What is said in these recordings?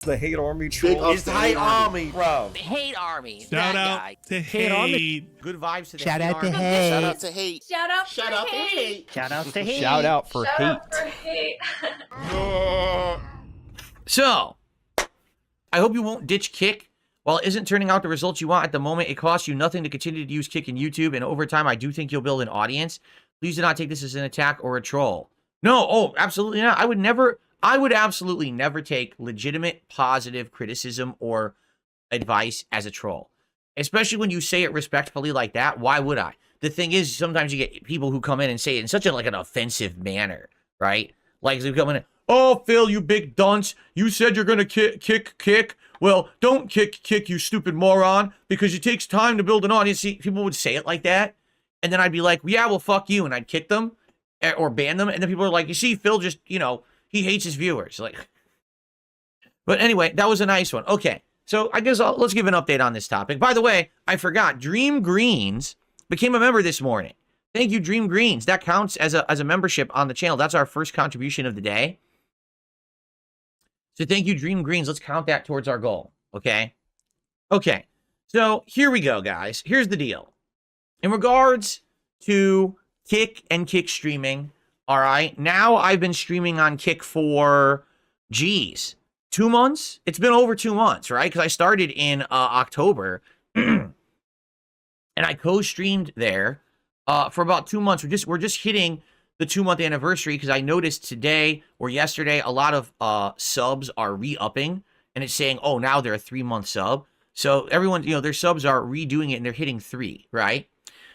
The hate army troll. It's the hate army, bro. The hate army. Shout that out guy. to hate. Good vibes to the Shout hate out to army. hate. Shout out to hate. Shout out Shout for out to hate. hate. Shout out to hate. Shout out for Shout hate. out for hate. So, I hope you won't ditch Kick. While it isn't turning out the results you want at the moment, it costs you nothing to continue to use Kick in YouTube, and over time, I do think you'll build an audience. Please do not take this as an attack or a troll. No, oh, absolutely not. I would absolutely never take legitimate, positive criticism or advice as a troll. Especially when you say it respectfully like that. Why would I? The thing is, sometimes you get people who come in and say it in such an offensive manner, right? Like, they come in, oh, Phil, you big dunce. You said you're going to kick. Well, don't kick, you stupid moron, because it takes time to build an audience. See, people would say it like that, and then I'd be like, yeah, well, fuck you, and I'd kick them or ban them, and then people are like, you see, Phil just, he hates his viewers. Like, but anyway, that was a nice one. Okay, so I guess let's give an update on this topic. By the way, I forgot, Dream Greens became a member this morning. Thank you, Dream Greens. That counts as a membership on the channel. That's our first contribution of the day. So thank you, Dream Greens. Let's count that towards our goal, okay? Okay, so here we go, guys. Here's the deal. In regards to Kick and Kick streaming, all right? Now I've been streaming on Kick for, 2 months? It's been over 2 months, right? Because I started in October, and I co-streamed there for about 2 months. We're just hitting the 2-month anniversary, because I noticed today or yesterday a lot of subs are re-upping, and it's saying, oh, now they're a 3-month sub. So everyone, their subs are redoing it, and they're hitting 3, right?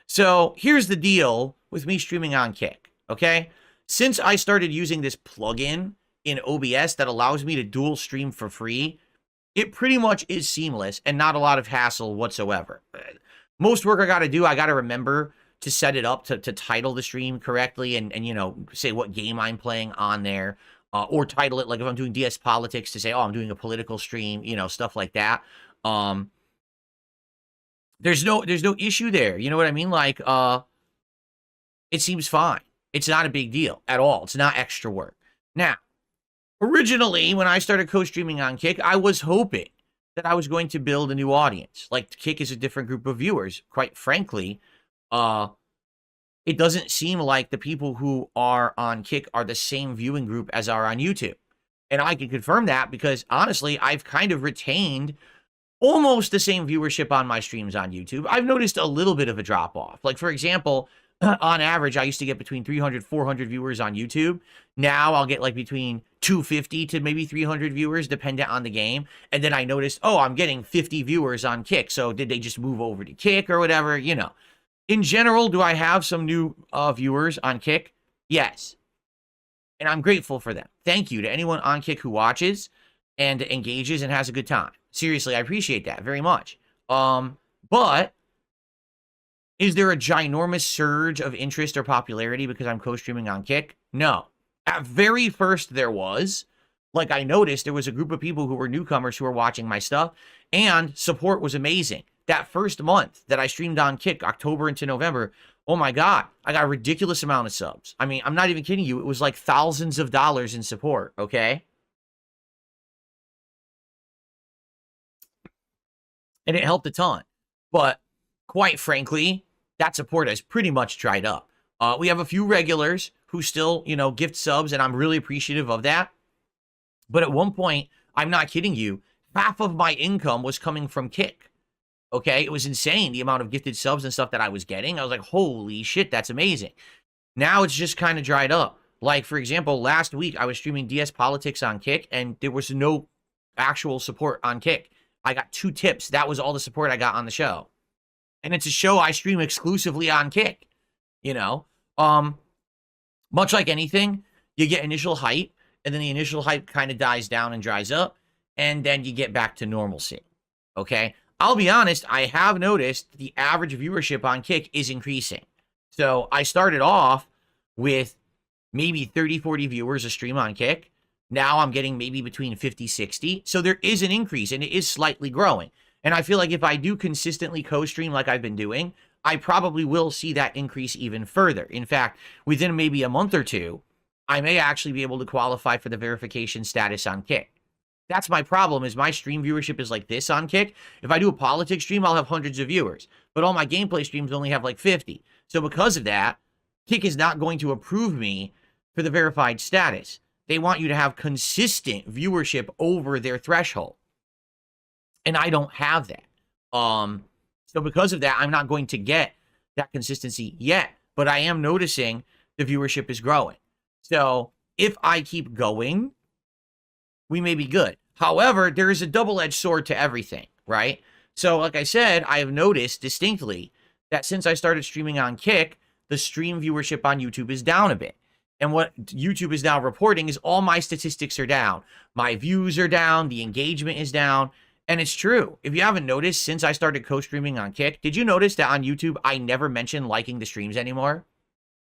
So here's the deal with me streaming on Kick, okay? Since I started using this plugin in OBS that allows me to dual stream for free, it pretty much is seamless and not a lot of hassle whatsoever. Most work I got to do, I got to remember to set it up to title the stream correctly and say what game I'm playing on there, or title it, like if I'm doing DS Politics, to say, oh, I'm doing a political stream, stuff like that. There's no issue there. You know what I mean? Like, it seems fine. It's not a big deal at all. It's not extra work. Now, originally, when I started co-streaming on Kick, I was hoping that I was going to build a new audience. Like, Kick is a different group of viewers. Quite frankly, it doesn't seem like the people who are on Kick are the same viewing group as are on YouTube. And I can confirm that because, honestly, I've kind of retained almost the same viewership on my streams on YouTube. I've noticed a little bit of a drop-off. Like, for example, on average, I used to get between 300, 400 viewers on YouTube. Now I'll get like between 250 to maybe 300 viewers, dependent on the game. And then I noticed, oh, I'm getting 50 viewers on Kick. So did they just move over to Kick or whatever? In general, do I have some new viewers on Kick? Yes. And I'm grateful for them. Thank you to anyone on Kick who watches and engages and has a good time. Seriously, I appreciate that very much. But is there a ginormous surge of interest or popularity because I'm co-streaming on Kick? No. At very first there was. Like, I noticed there was a group of people who were newcomers who were watching my stuff, and support was amazing. That first month that I streamed on Kick, October into November, oh my God, I got a ridiculous amount of subs. I mean, I'm not even kidding you. It was like thousands of dollars in support, okay? And it helped a ton. But quite frankly, that support has pretty much dried up. We have a few regulars who still, gift subs, and I'm really appreciative of that. But at one point, I'm not kidding you, half of my income was coming from Kick. Okay, it was insane, the amount of gifted subs and stuff that I was getting. I was like, holy shit, that's amazing. Now it's just kind of dried up. Like, for example, last week, I was streaming DS Politics on Kick, and there was no actual support on Kick. I got 2 tips. That was all the support I got on the show. And it's a show I stream exclusively on Kick. Much like anything, you get initial hype, and then the initial hype kind of dies down and dries up, and then you get back to normalcy. Okay? I'll be honest, I have noticed the average viewership on Kick is increasing. So I started off with maybe 30, 40 viewers a stream on Kick. Now I'm getting maybe between 50, 60. So there is an increase, and it is slightly growing. And I feel like if I do consistently co-stream like I've been doing, I probably will see that increase even further. In fact, within maybe a month or two, I may actually be able to qualify for the verification status on Kick. That's my problem, is my stream viewership is like this on Kick. If I do a politics stream, I'll have hundreds of viewers. But all my gameplay streams only have like 50. So because of that, Kick is not going to approve me for the verified status. They want you to have consistent viewership over their threshold. And I don't have that. So because of that, I'm not going to get that consistency yet. But I am noticing the viewership is growing. So if I keep going, we may be good. However, there is a double-edged sword to everything, right? So like I said, I have noticed distinctly that since I started streaming on Kick, the stream viewership on YouTube is down a bit. And what YouTube is now reporting is all my statistics are down. My views are down. The engagement is down. And it's true. If you haven't noticed, since I started co-streaming on Kick, did you notice that on YouTube, I never mention liking the streams anymore?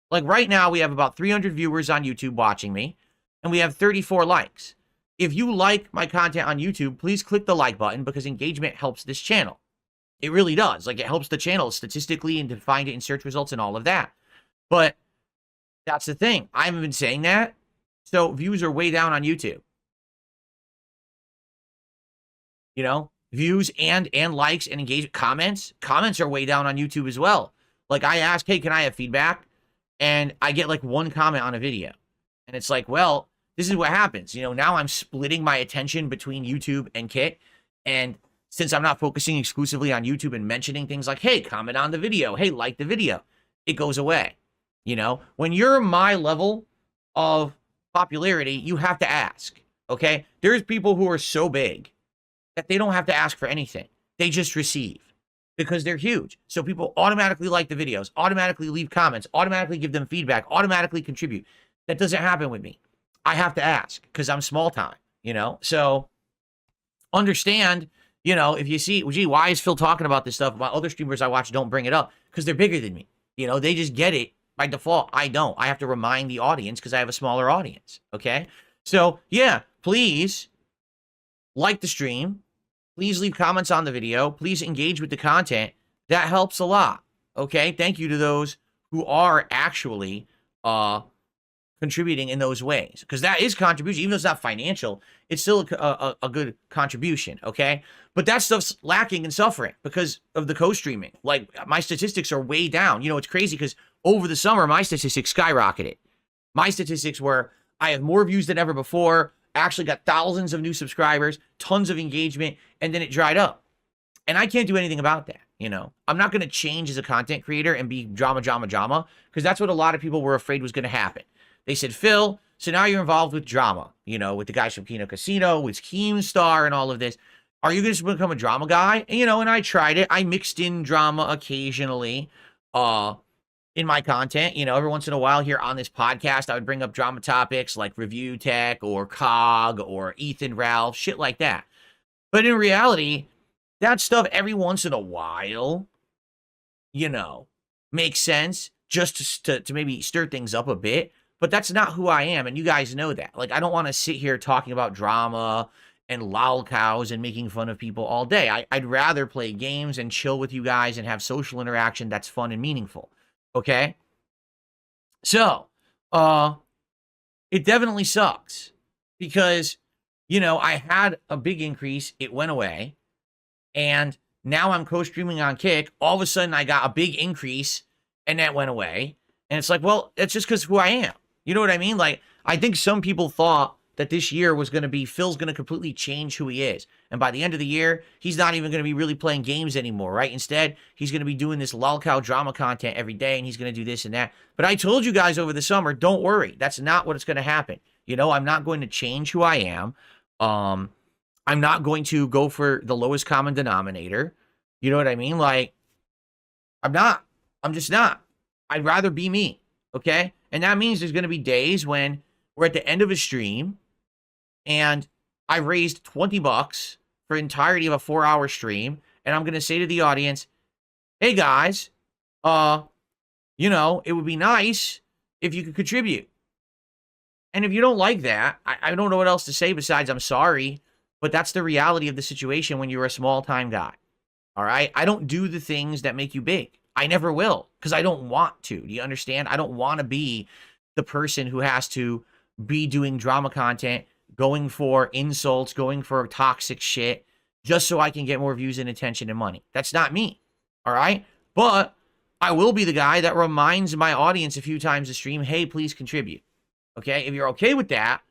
Like right now, we have about 300 viewers on YouTube watching me, and we have 34 likes. If you like my content on YouTube, please click the like button because engagement helps this channel. It really does. Like, it helps the channel statistically and to find it in search results and all of that. But that's the thing. I haven't been saying that. So views are way down on YouTube. You know, views and likes and engagement. Comments are way down on YouTube as well. Like, I ask, hey, can I have feedback? And I get like one comment on a video. And it's like, well, this is what happens. You know, now I'm splitting my attention between YouTube and Kick. And since I'm not focusing exclusively on YouTube and mentioning things like, hey, comment on the video, hey, like the video, it goes away. You know, when you're my level of popularity, you have to ask, okay? There's people who are so big that they don't have to ask for anything. They just receive because they're huge. So people automatically like the videos, automatically leave comments, automatically give them feedback, automatically contribute. That doesn't happen with me. I have to ask because I'm small time, you know? So understand, you know, if you see, gee, why is Phil talking about this stuff? My other streamers I watch don't bring it up because they're bigger than me. You know, they just get it by default. I don't. I have to remind the audience because I have a smaller audience, okay? So, yeah, please like the stream. Please leave comments on the video. Please engage with the content. That helps a lot, okay? Thank you to those who are actually contributing in those ways, because that is contribution. Even though it's not financial, it's still a good contribution, okay? But that stuff's lacking and suffering because of the co-streaming. Like, my statistics are way down. You know, it's crazy because over the summer, my statistics skyrocketed. My statistics were, I have more views than ever before, actually got thousands of new subscribers, tons of engagement, and then it dried up. And I can't do anything about that, you know? I'm not going to change as a content creator and be drama, because that's what a lot of people were afraid was going to happen. They said, Phil, so now you're involved with drama, you know, with the guys from Kino Casino, with Keemstar and all of this. Are you going to become a drama guy? And, you know, and I tried it. I mixed in drama occasionally in my content. You know, every once in a while here on this podcast, I would bring up drama topics like Review Tech or COG or Ethan Ralph, shit like that. But in reality, that stuff every once in a while, you know, makes sense just to maybe stir things up a bit. But that's not who I am, and you guys know that. Like, I don't want to sit here talking about drama and lolcows and making fun of people all day. I'd rather play games and chill with you guys and have social interaction that's fun and meaningful, okay? So, it definitely sucks because, you know, I had a big increase, it went away, and now I'm co-streaming on Kick. All of a sudden, I got a big increase, and that went away. And it's like, well, it's just because of who I am. You know what I mean? Like, I think some people thought that this year was going to be, Phil's going to completely change who he is. And by the end of the year, he's not even going to be really playing games anymore, right? Instead, he's going to be doing this lolcow drama content every day, and he's going to do this and that. But I told you guys over the summer, don't worry. That's not what's going to happen. You know, I'm not going to change who I am. I'm not going to go for the lowest common denominator. You know what I mean? Like, I'm not. I'm just not. I'd rather be me, okay? And that means there's going to be days when we're at the end of a stream and I raised $20 for the entirety of a 4-hour stream, and I'm going to say to the audience, hey guys, you know, it would be nice if you could contribute. And if you don't like that, I don't know what else to say besides I'm sorry, but that's the reality of the situation when you're a small-time guy, all right? I don't do the things that make you big. I never will, because I don't want to. Do you understand? I don't want to be the person who has to be doing drama content going for insults, going for toxic shit, just so I can get more views and attention and money. That's not me, all right? But I will be the guy that reminds my audience a few times a stream, hey, please contribute, okay? If you're okay with that,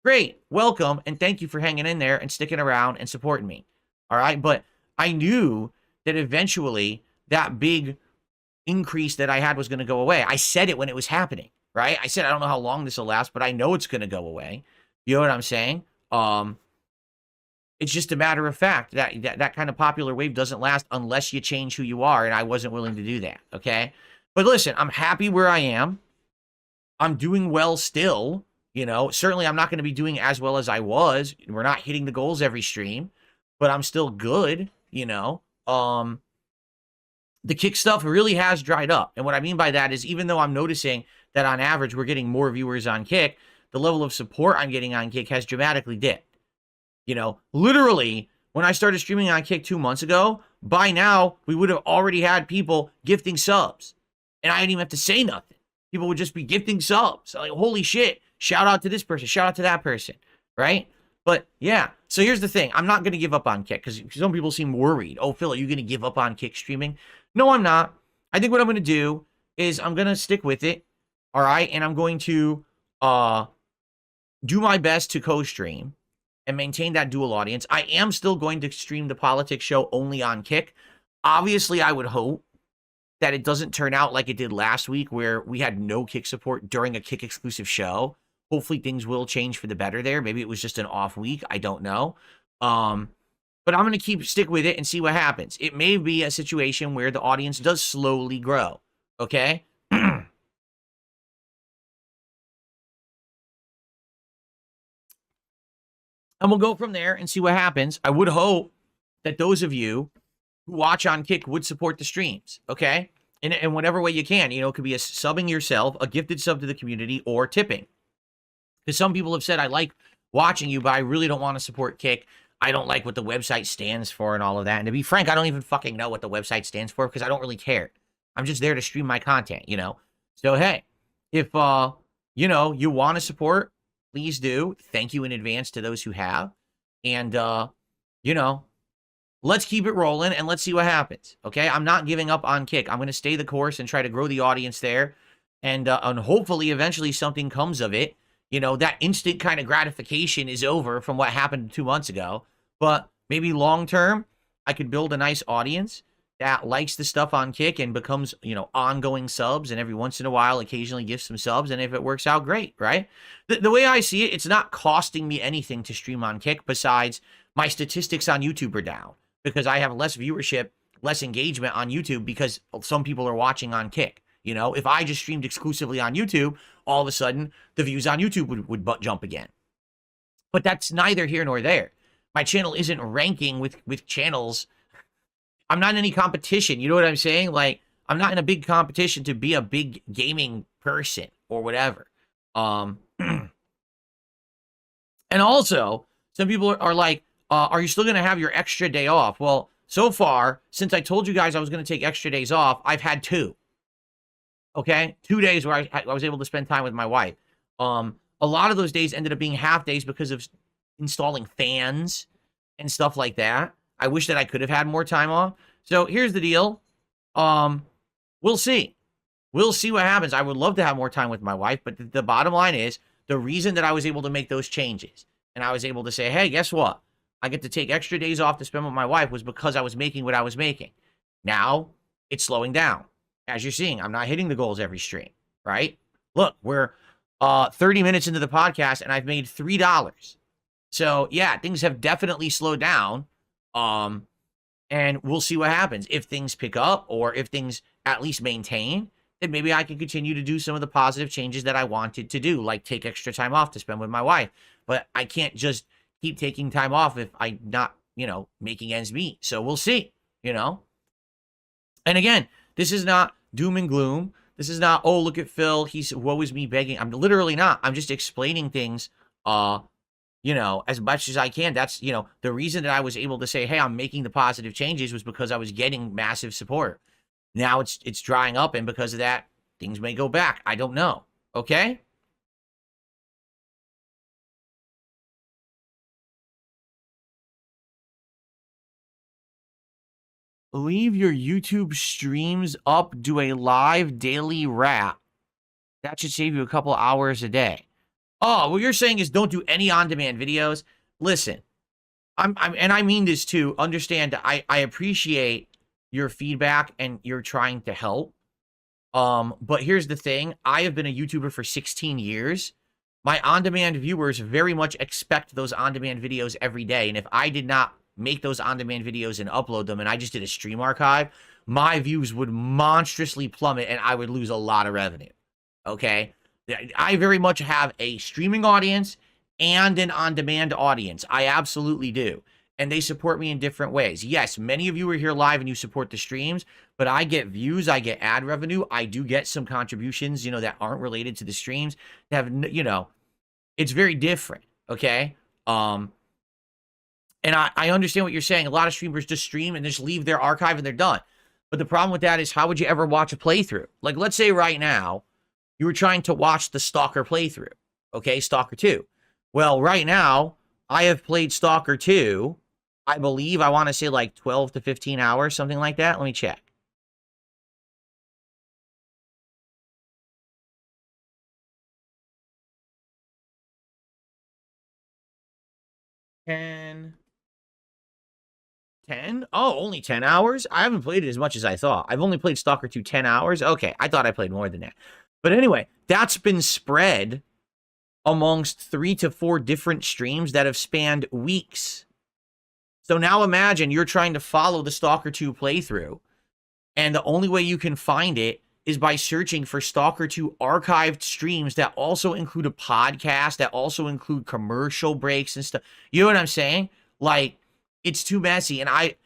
great, welcome, and thank you for hanging in there and sticking around and supporting me, all right? But I knew that eventually that big increase that I had was going to go away. I said it when it was happening, right? I said, I don't know how long this will last, but I know it's going to go away. You know what I'm saying? It's just a matter of fact that kind of popular wave doesn't last unless you change who you are, and I wasn't willing to do that, okay? But listen, I'm happy where I am. I'm doing well still, you know. Certainly I'm not going to be doing as well as I was. We're not hitting the goals every stream, but I'm still good, you know. The kick stuff really has dried up. And what I mean by that is even though I'm noticing that on average we're getting more viewers on kick, the level of support I'm getting on kick has dramatically dipped. You know, literally, when I started streaming on kick 2 months ago, by now we would have already had people gifting subs. And I didn't even have to say nothing. People would just be gifting subs. Like, holy shit, shout out to this person, shout out to that person, right? But yeah, so here's the thing. I'm not going to give up on kick because some people seem worried. Oh, Phil, are you going to give up on kick streaming? No, I'm not. I think what I'm going to do is I'm going to stick with it, all right? And I'm going to do my best to co-stream and maintain that dual audience. I am still going to stream the politics show only on kick. Obviously, I would hope that it doesn't turn out like it did last week where we had no kick support during a kick exclusive show. Hopefully things will change for the better there. Maybe it was just an off week. I don't know. But I'm going to stick with it and see what happens. It may be a situation where the audience does slowly grow. Okay? And we'll go from there and see what happens. I would hope that those of you who watch on kick would support the streams. Okay? In whatever way you can. You know, it could be a subbing yourself, a gifted sub to the community, or tipping. Because some people have said, I like watching you, but I really don't want to support kick. I don't like what the website stands for and all of that. And to be frank, I don't even fucking know what the website stands for because I don't really care. I'm just there to stream my content, you know? So, hey, if, you know, you want to support, please do. Thank you in advance to those who have. And, you know, let's keep it rolling and let's see what happens, okay? I'm not giving up on kick. I'm going to stay the course and try to grow the audience there. And hopefully, eventually, something comes of it. You know, that instant kind of gratification is over from what happened 2 months ago. But maybe long term, I could build a nice audience that likes the stuff on kick and becomes, you know, ongoing subs. And every once in a while, occasionally gives some subs. And if it works out, great, right? The way I see it, it's not costing me anything to stream on kick besides my statistics on YouTube are down because I have less viewership, less engagement on YouTube because some people are watching on kick. You know, if I just streamed exclusively on YouTube, all of a sudden the views on YouTube would jump again. But that's neither here nor there. My channel isn't ranking with channels. I'm not in any competition. You know what I'm saying? Like, I'm not in a big competition to be a big gaming person or whatever. And also, some people are like, are you still going to have your extra day off? Well, so far, since I told you guys I was going to take extra days off, I've had 2. Okay, 2 days where I was able to spend time with my wife. A lot of those days ended up being half days because of installing fans and stuff like that. I wish that I could have had more time off. So here's the deal. We'll see. We'll see what happens. I would love to have more time with my wife, but the bottom line is the reason that I was able to make those changes and I was able to say, hey, guess what? I get to take extra days off to spend with my wife was because I was making what I was making. Now it's slowing down. As you're seeing, I'm not hitting the goals every stream, right? Look, we're 30 minutes into the podcast, and I've made $3. So, yeah, things have definitely slowed down, and we'll see what happens. If things pick up or if things at least maintain, then maybe I can continue to do some of the positive changes that I wanted to do, like take extra time off to spend with my wife. But I can't just keep taking time off if I'm not, you know, making ends meet. So we'll see, you know? And again, this is not doom and gloom. This is not, oh, look at Phil. He's, woe is me begging. I'm literally not. I'm just explaining things, you know, as much as I can. That's, you know, the reason that I was able to say, hey, I'm making the positive changes was because I was getting massive support. Now it's drying up, and because of that, things may go back. I don't know. Okay? Leave your YouTube streams up, do a live daily wrap. That should save you a couple hours a day. Oh, what you're saying is don't do any on-demand videos. Listen, and I mean this too. Understand, I appreciate your feedback and you're trying to help. But here's the thing. I have been a YouTuber for 16 years. My on-demand viewers very much expect those on-demand videos every day. And if I did not make those on-demand videos and upload them and I just did a stream archive, my views would monstrously plummet and I would lose a lot of revenue. Okay? I very much have a streaming audience and an on-demand audience. I absolutely do. And they support me in different ways. Yes, many of you are here live and you support the streams, but I get views, I get ad revenue, I do get some contributions, you know, that aren't related to the streams. That have, you know, it's very different, okay? And I understand what you're saying. A lot of streamers just stream and just leave their archive and they're done. But the problem with that is, how would you ever watch a playthrough? Like, let's say right now, you were trying to watch the Stalker playthrough, okay? Stalker 2. Well, right now, I have played Stalker 2, I believe, I want to say like 12 to 15 hours, something like that. Let me check. Ten. Oh, only 10 hours? I haven't played it as much as I thought. I've only played Stalker 2 10 hours. Okay, I thought I played more than that. But anyway, that's been spread amongst 3 to 4 different streams that have spanned weeks. So now imagine you're trying to follow the Stalker 2 playthrough, and the only way you can find it is by searching for Stalker 2 archived streams that also include a podcast, that also include commercial breaks and stuff. You know what I'm saying? Like, it's too messy. And I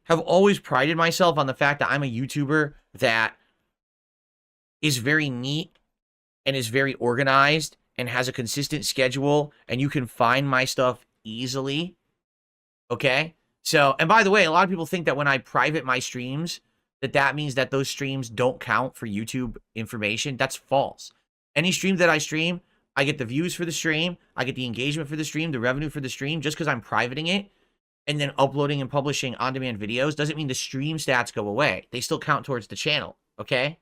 have always prided myself on the fact that I'm a YouTuber that is very neat and is very organized and has a consistent schedule, and you can find my stuff easily. Okay? So, and by the way, a lot of people think that when I private my streams, that means that those streams don't count for YouTube information. That's false. Any stream that I stream, I get the views for the stream, I get the engagement for the stream, the revenue for the stream. Just because I'm privating it and then uploading and publishing on-demand videos doesn't mean the stream stats go away. They still count towards the channel, okay?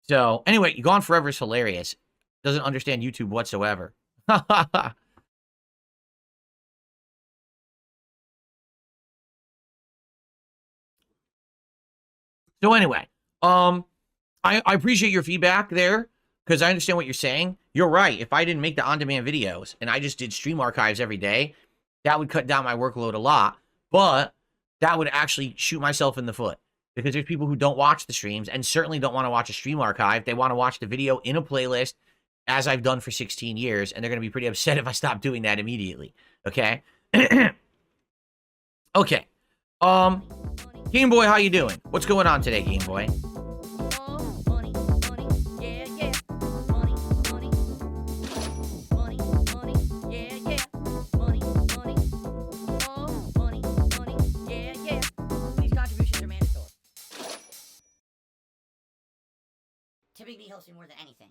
So, anyway, Gone Forever is hilarious. Doesn't understand YouTube whatsoever. So anyway, I appreciate your feedback there, because I understand what you're saying. You're right. If I didn't make the on-demand videos and I just did stream archives every day, that would cut down my workload a lot, but that would actually shoot myself in the foot, because there's people who don't watch the streams and certainly don't want to watch a stream archive. They want to watch the video in a playlist, as I've done for 16 years, and they're going to be pretty upset if I stop doing that immediately, okay? Okay. Game Boy, how you doing? What's going on today, Game Boy? These contributions are mandatory. Tipping me helps me more than anything.